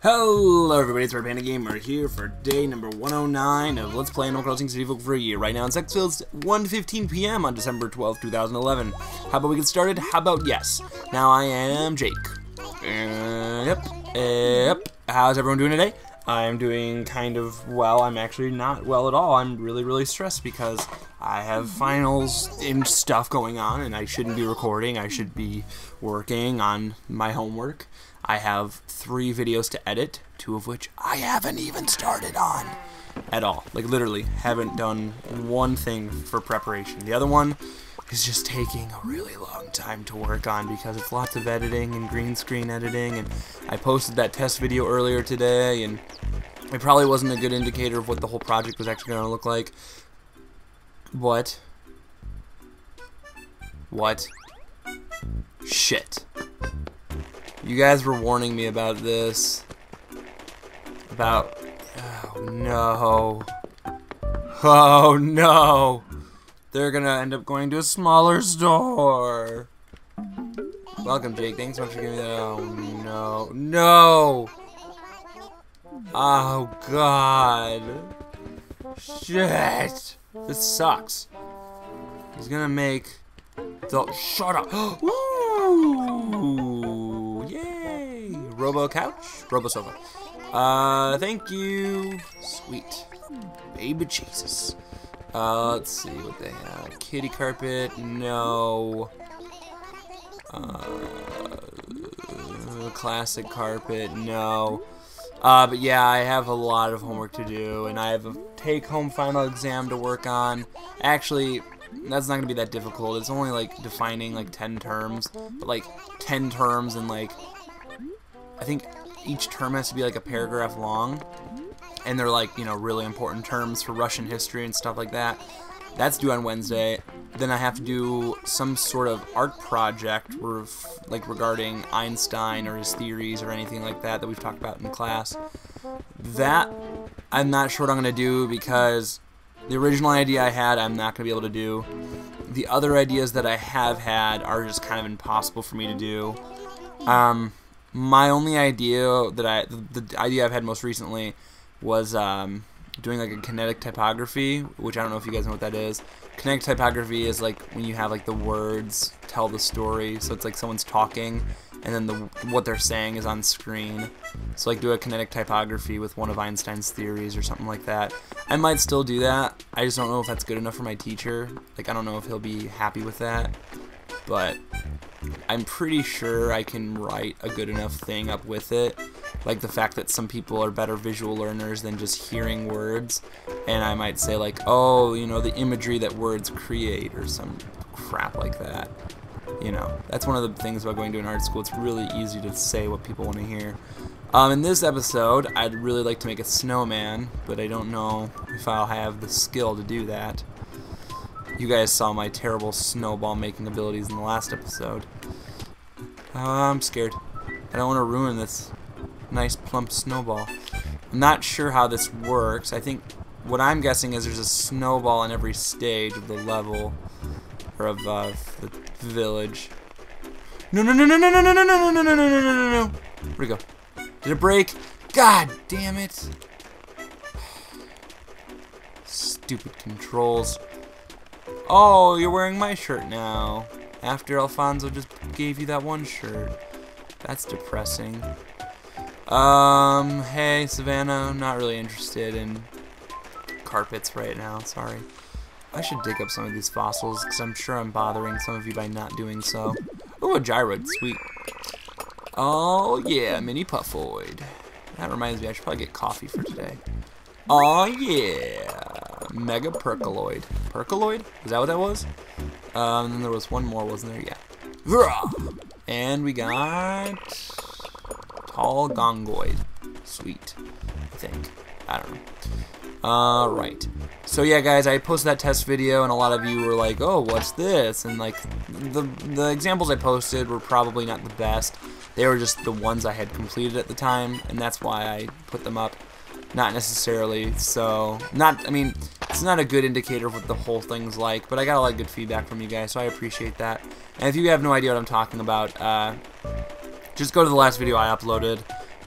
Hello everybody, it's Panda Gamer here for day number 109 of Let's Play Animal Crossing City Folk for a year. Right now in Sexfield's 1:15 p.m. on December 12, 2011. How about we get started? How about yes? Now I am Jake. Yep. How's everyone doing today? I'm doing kind of well. I'm actually not well at all. I'm really stressed because I have finals and stuff going on and I shouldn't be recording. I should be working on my homework. I have 3 videos to edit, 2 of which I haven't even started on at all. Like literally haven't done one thing for preparation. The other one is just taking a really long time to work on because it's lots of editing and green screen editing, and I posted that test video earlier today and it probably wasn't a good indicator of what the whole project was actually going to look like. What? Shit. You guys were warning me about this. Oh no. Oh no. They're gonna end up going to a smaller store. Welcome, Jake. Thanks so much for giving me that. Oh no. No! Oh god. Shit. This sucks. He's gonna make the. Shut up. Woo! Yay! Robo couch? Robo sofa. Thank you. Sweet. Baby Jesus. Let's see what they have. Kitty carpet, no. Classic carpet, no. But yeah, I have a lot of homework to do, and I have a take-home final exam to work on. Actually, that's not gonna be that difficult. It's only like defining like 10 terms, but like 10 terms and like I think each term has to be like a paragraph long, and they're like, you know, really important terms for Russian history and stuff like that. That's due on Wednesday. Then I have to do some sort of art project like regarding Einstein or his theories or anything like that that we've talked about in class. That I'm not sure what I'm gonna do because the original idea I had, I'm not going to be able to do. The other ideas that I have had are just kind of impossible for me to do. My only idea that the idea I've had most recently was doing like a kinetic typography, which I don't know if you guys know what that is. Kinetic typography is like when you have like the words tell the story, so it's like someone's talking and then what they're saying is on screen. So like do a kinetic typography with one of Einstein's theories or something like that. I might still do that. I just don't know if that's good enough for my teacher. Like I don't know if he'll be happy with that. But I'm pretty sure I can write a good enough thing up with it. Like the fact that some people are better visual learners than just hearing words. And I might say like, oh, you know, the imagery that words create or some crap like that. You know, that's one of the things about going to an art school. It's really easy to say what people want to hear. In this episode, I'd really like to make a snowman, but I don't know if I'll have the skill to do that. You guys saw my terrible snowball making abilities in the last episode. I'm scared. I don't want to ruin this nice plump snowball. I'm not sure how this works. I think what I'm guessing is there's a snowball in every stage of the level, or of the village. No. Where'd it go? Did it break? God damn it. Stupid controls. Oh, you're wearing my shirt now. After Alfonso just gave you that one shirt. That's depressing. Hey, Savannah, I'm not really interested in carpets right now, sorry. I should dig up some of these fossils, because I'm sure I'm bothering some of you by not doing so. Oh, a gyroid, sweet. Oh, yeah, mini puffoid. That reminds me, I should probably get coffee for today. Oh, yeah, mega percoloid. Percoloid? Is that what that was? And then there was one more, wasn't there? Yeah. And we got tall gongoid. Sweet, I think. I don't know. Right. So yeah, guys, I posted that test video, and a lot of you were like, "Oh, what's this?" And like, the examples I posted were probably not the best. They were just the ones I had completed at the time, and that's why I put them up. Not necessarily. So, I mean, it's not a good indicator of what the whole thing's like. But I got a lot of good feedback from you guys, so I appreciate that. And if you have no idea what I'm talking about, just go to the last video I uploaded.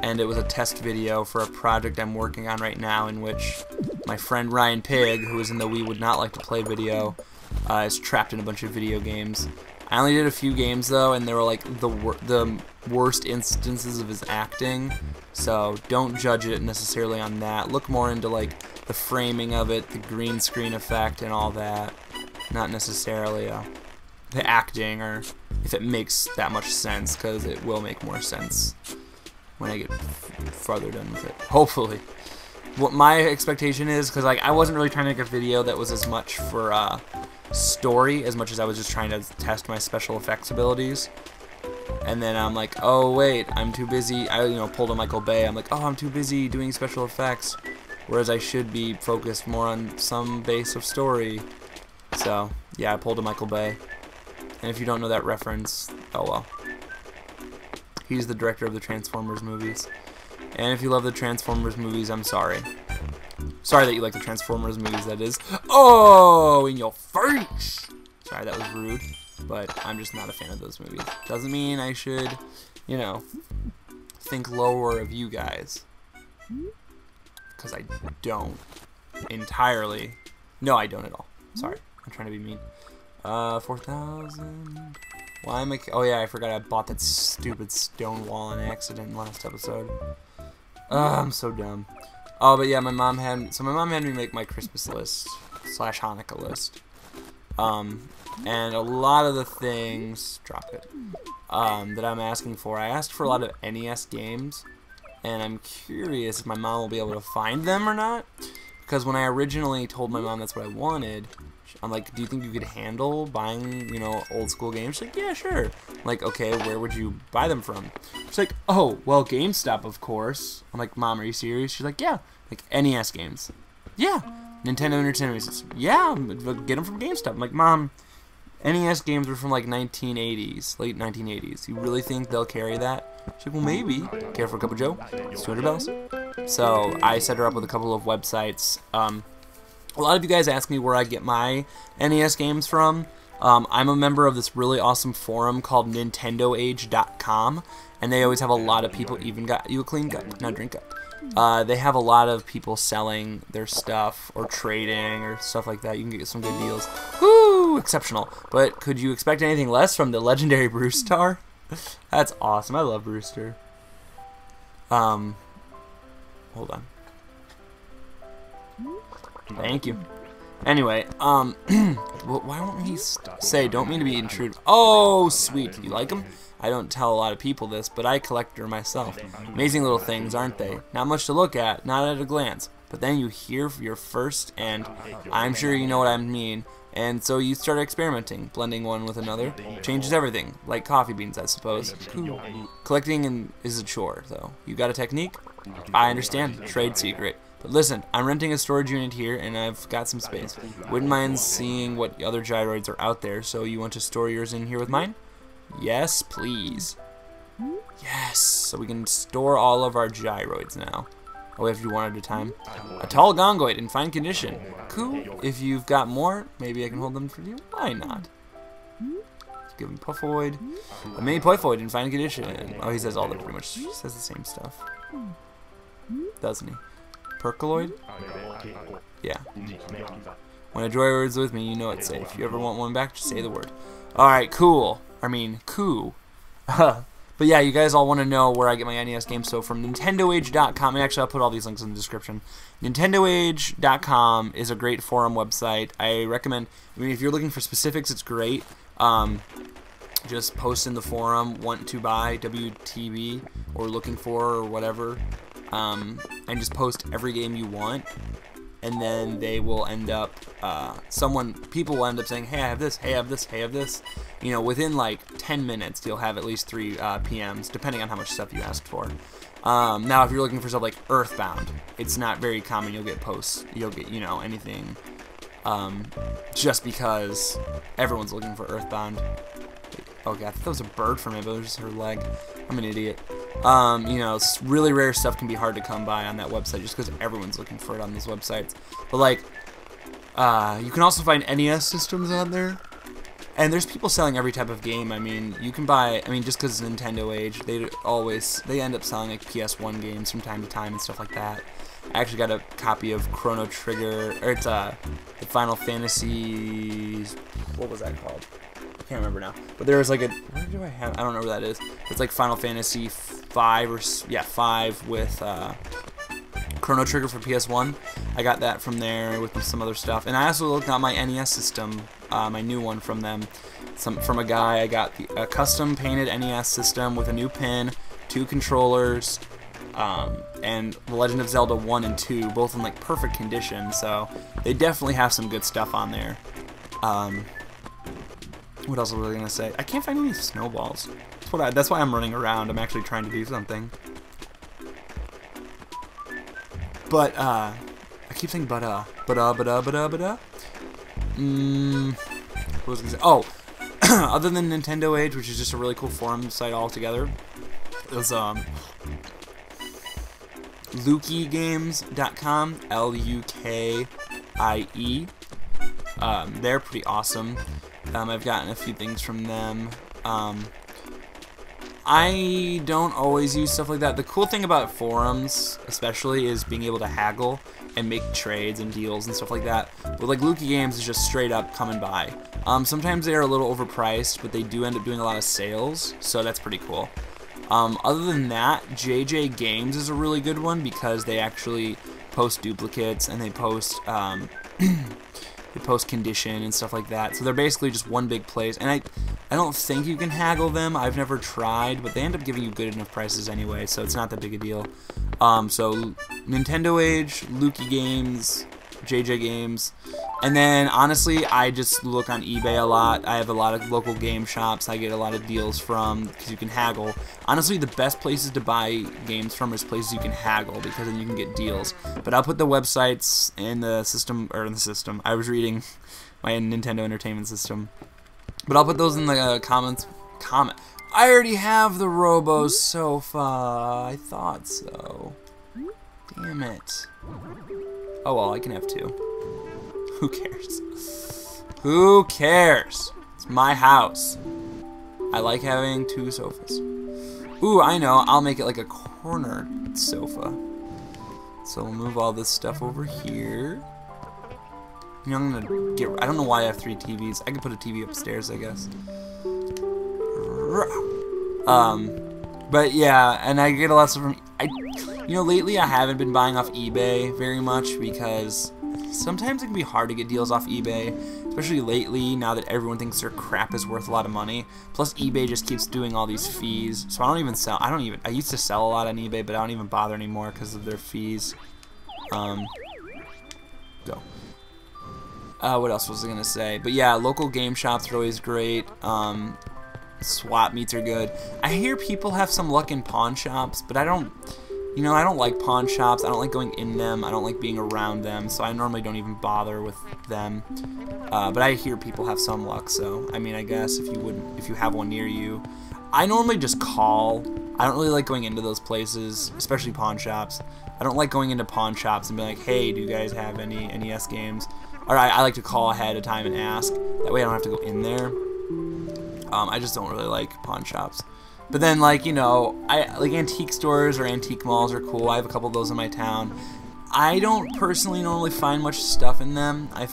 and it was a test video for a project I'm working on right now, in which my friend Ryan Pig, who is in the We Would Not Like to Play video, is trapped in a bunch of video games. I only did a few games though, and they were like the worst instances of his acting, so don't judge it necessarily on that. Look more into like the framing of it, the green screen effect and all that, not necessarily the acting, or if it makes that much sense, because it will make more sense when I get farther done with it, hopefully. What my expectation is, because like I wasn't really trying to make a video that was as much for story as much as I was just trying to test my special effects abilities. And then I'm like, oh wait, I'm too busy. I pulled a Michael Bay. I'm like, oh, I'm too busy doing special effects, whereas I should be focused more on some base of story. So yeah, I pulled a Michael Bay. And if you don't know that reference, oh well. He's the director of the Transformers movies. And if you love the Transformers movies, I'm sorry. Sorry that you like the Transformers movies, that is. Oh, in your face! Sorry, that was rude. But I'm just not a fan of those movies. Doesn't mean I should, think lower of you guys. Because I don't. Entirely. No, I don't at all. Sorry. I'm trying to be mean. 4,000. Why am I... Oh, yeah, I forgot I bought that stupid stone wall on accident last episode. I'm so dumb. Oh, but yeah, my mom had me make my Christmas list / Hanukkah list. And a lot of the things, drop it, that I'm asking for, I asked for a lot of NES games, and I'm curious if my mom will be able to find them or not, because when I originally told my mom that's what I wanted, I'm like, do you think you could handle buying, old school games? She's like, yeah, sure. I'm like, okay, where would you buy them from? She's like, oh, well, GameStop, of course. I'm like, Mom, are you serious? She's like, yeah. Like, NES games. Yeah. Nintendo Entertainment System. Yeah, get them from GameStop. I'm like, Mom, NES games were from like 1980s, late 1980s. You really think they'll carry that? She's like, well, maybe. Care for a cup of Joe? It's 200 bells. So I set her up with a couple of websites. A lot of you guys ask me where I get my NES games from. I'm a member of this really awesome forum called NintendoAge.com, and they always have a lot of people. Even got you a clean cup, not drink cup. They have a lot of people selling their stuff or trading or stuff like that. You can get some good deals. Woo! Exceptional. But could you expect anything less from the legendary BREWSTER? That's awesome. I love BREWSTER. Hold on. Thank you. Anyway, why won't he say, don't mean to be intrusive. Oh, sweet. You like them? I don't tell a lot of people this, but I collect her myself. Amazing little things, aren't they? Not much to look at, not at a glance. But then you hear your first, and I'm sure you know what I mean. And so you start experimenting, blending one with another. Changes everything, like coffee beans, I suppose. Cool. Collecting is a chore, though. You got a technique? I understand. Trade secret. But listen, I'm renting a storage unit here, and I've got some space. Wouldn't mind seeing what other gyroids are out there, so you want to store yours in here with mine? Yes, please. Yes, so we can store all of our gyroids now. Oh, we have to do one at a time. A tall gongoid in fine condition. Cool. If you've got more, maybe I can hold them for you. Why not? Let's give him Puffoid. A mini Puffoid in fine condition. Oh, he says all the pretty much. He says the same stuff. Doesn't he? Percoloid? Yeah. When a gyroid's with me, you know it's safe. If you ever want one back, just say the word. Alright, cool. I mean, cool. But yeah, you guys all want to know where I get my NES games. So from NintendoAge.com, and actually I'll put all these links in the description. NintendoAge.com is a great forum website. I recommend, if you're looking for specifics, it's great. Just post in the forum, want to buy WTB, or looking for, or whatever. And just post every game you want, and then they will end up, people will end up saying, hey, I have this, hey, I have this, hey, I have this. Within like 10 minutes, you'll have at least 3 PMs, depending on how much stuff you asked for. Now, if you're looking for stuff like Earthbound, it's not very common you'll get posts, you'll get, anything, just because everyone's looking for Earthbound. Oh god, I thought that was a bird for me, but it was just her leg. I'm an idiot. Really rare stuff can be hard to come by on that website just because everyone's looking for it on these websites. But like, you can also find NES systems on there. And there's people selling every type of game. I mean, you can buy, I mean, just because it's Nintendo age, they end up selling like PS1 games from time to time and stuff like that. I actually got a copy of Chrono Trigger, or it's the Final Fantasy, what was that called? I can't remember now. But there was like where do I have, I don't know where that is. It's like Final Fantasy 5 or, yeah, 5 with Chrono Trigger for PS1. I got that from there with some other stuff. And I also got my NES system, my new one from them. From a guy. I got a custom painted NES system with a new pin, 2 controllers, and The Legend of Zelda 1 and 2, both in like perfect condition. So they definitely have some good stuff on there. What else was I gonna say? I can't find any snowballs. That's why I'm running around. I'm actually trying to do something. But I keep saying what was I gonna say? Oh, other than Nintendo Age, which is just a really cool forum site altogether, there's LukieGames.com, Lukie. They're pretty awesome. I've gotten a few things from them. I don't always use stuff like that. The cool thing about forums, especially, is being able to haggle and make trades and deals and stuff like that. But like Lukie Games is just straight up coming by. Sometimes they are a little overpriced, but they do end up doing a lot of sales, so that's pretty cool. Other than that, JJ Games is a really good one because they actually post duplicates and they post condition and stuff like that. So they're basically just one big place. And I don't think you can haggle them. I've never tried, but they end up giving you good enough prices anyway, so it's not that big a deal. So Nintendo Age, Lukie Games, JJ Games, and then honestly, I just look on eBay a lot. I have a lot of local game shops I get a lot of deals from because you can haggle. Honestly, the best places to buy games from is places you can haggle because then you can get deals. But I'll put the websites in the system, I was reading my Nintendo Entertainment System. But I'll put those in the comments. I already have the Robo Sofa. I thought so. Damn it. Oh well, I can have 2. Who cares? Who cares? It's my house. I like having 2 sofas. Ooh, I know. I'll make it like a corner sofa. So we'll move all this stuff over here. You know, I'm gonna get. I don't know why I have 3 TVs. I could put a TV upstairs, I guess. But yeah, and I get a lot of stuff from. You know, lately I haven't been buying off eBay very much because sometimes it can be hard to get deals off eBay, especially lately now that everyone thinks their crap is worth a lot of money. Plus eBay just keeps doing all these fees, so I don't even sell. I used to sell a lot on eBay, but I don't even bother anymore because of their fees. Go. What else was I gonna say? But yeah, local game shops are always great. Swap meets are good. I hear people have some luck in pawn shops, but I don't. You know, I don't like pawn shops. I don't like going in them. I don't like being around them, so I normally don't even bother with them. But I hear people have some luck, so I mean, I guess if you have one near you, I normally just call. I don't really like going into those places, especially pawn shops. I don't like going into pawn shops and be like, hey, do you guys have any NES games? Or I like to call ahead of time and ask. That way I don't have to go in there. I just don't really like pawn shops. But then, like, you know, like antique stores or antique malls are cool. I have a couple of those in my town. I don't personally normally find much stuff in them. I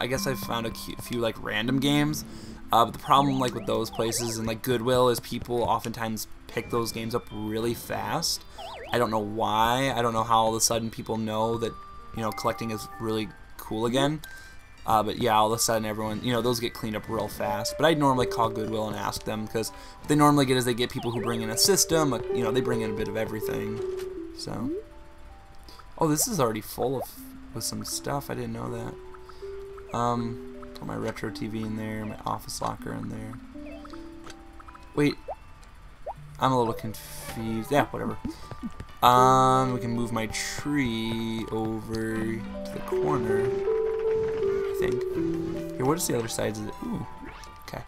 guess I've found a few like random games. But the problem like with those places and like Goodwill is people oftentimes pick those games up really fast. I don't know why. I don't know how all of a sudden people know that, you know, collecting is really cool again. But yeah, all of a sudden everyone, you know, those get cleaned up real fast. But I'd normally call Goodwill and ask them because what they normally get is they get people who bring in a system. You know, they bring in a bit of everything. So, oh, this is already full with some stuff. I didn't know that. Put my retro TV in there, my office locker in there. Wait, I'm a little confused. Yeah, whatever. We can move my tree over to the corner. Here, what is the other side of it? Ooh, okay.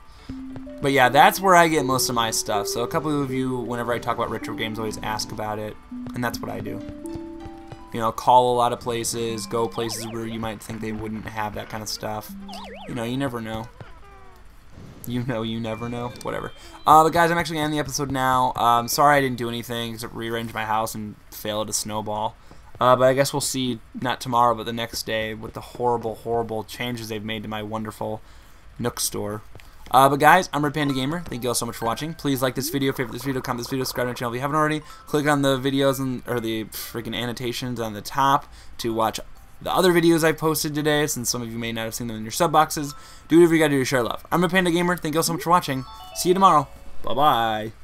But yeah, that's where I get most of my stuff. So a couple of you, whenever I talk about retro games, always ask about it, and that's what I do. You know, call a lot of places, go places where you might think they wouldn't have that kind of stuff. You know, you never know. You know, you never know. Whatever. But guys, I'm actually ending the episode now. Sorry I didn't do anything except rearrange my house and fail at a snowball. But I guess we'll see, not tomorrow, but the next day, with the horrible, horrible changes they've made to my wonderful Nook store. But guys, I'm Red Panda Gamer. Thank you all so much for watching. Please like this video, favorite this video, comment this video, subscribe to my channel if you haven't already. Click on the videos or the freaking annotations on the top to watch the other videos I've posted today, since some of you may not have seen them in your sub boxes. Do whatever you gotta do to share love. I'm Red Panda Gamer. Thank you all so much for watching. See you tomorrow. Bye-bye.